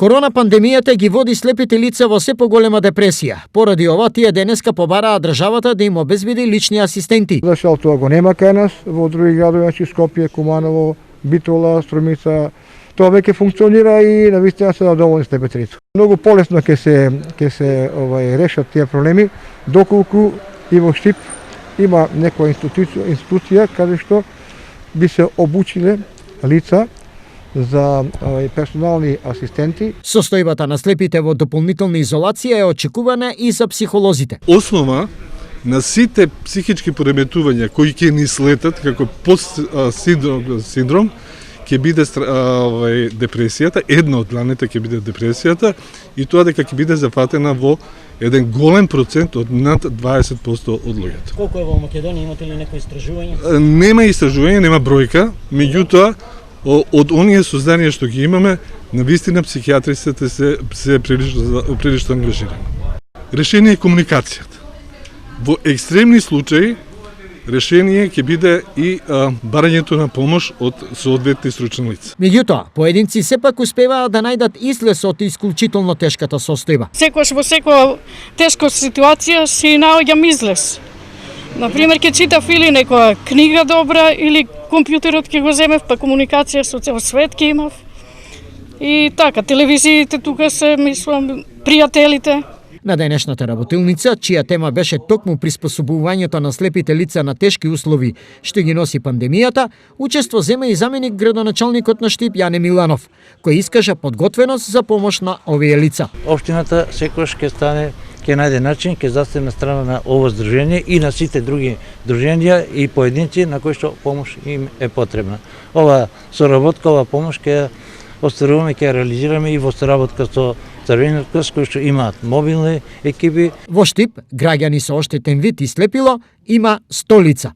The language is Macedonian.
Корона пандемијата ги води слепите лица во се поголема депресија. Поради ова, тие денеска побараа државата да им обезбеди лични асистенти. Зашто тоа го нема кај нас, во други градови, значи Скопје, Куманово, Битола, Струмица, тоа веќе функционира и навистина се задоволни слепите лица. Многу полесно ќе се решат тие проблеми, доколку и во Штип има некоја институција каде што би се обучиле лица за персонални асистенти. Состојбата на слепите во дополнителна изолација е очекувана и за психолозите. Основа на сите психички пореметувања кои ќе ни слетат како постсиндром ќе биде депресијата, една од главните ќе биде депресијата и тоа дека ќе биде зафатена во еден голем процент од над 20% од луѓето. Колку е во Македонија, имате ли некои истражувања? Нема истражување, нема бројка, меѓутоа од оние созданија што ги имаме, навистина психијатрисите се прилично ангажирани. Решение е комуникацијата. Во екстремни случаи решение ќе биде и барањето на помош од соодветни стручни лица. Меѓутоа, поединци сепак успеваат да најдат излез од исклучително тешката состојба. Секогаш во секоја тешка ситуација си наоѓам излез. Например, ќе читав или некоја книга добра, или компјутерот ќе го земев, па комуникација со цел свет ќе имав. И така, телевизиите тука се, мислам, пријателите. На денешната работилница, чија тема беше токму приспособувањето на слепите лица на тешки услови што ги носи пандемијата, учество зема и заменик градоначалникот на Штип Јане Миланов, кој искажа подготвеност за помош на овие лица. Општината секогаш ќе најде начин, ќе застане на страна на ово здружение и на сите други здруженија и поединци на кои што помош им е потребна. Ова соработка, ова помош ќе остваруваме, ќе реализираме и во соработка со Црвениот крст, кои што имаат мобилни екипи. Во Штип, граѓани со оштетен вид и слепило има 100 лица.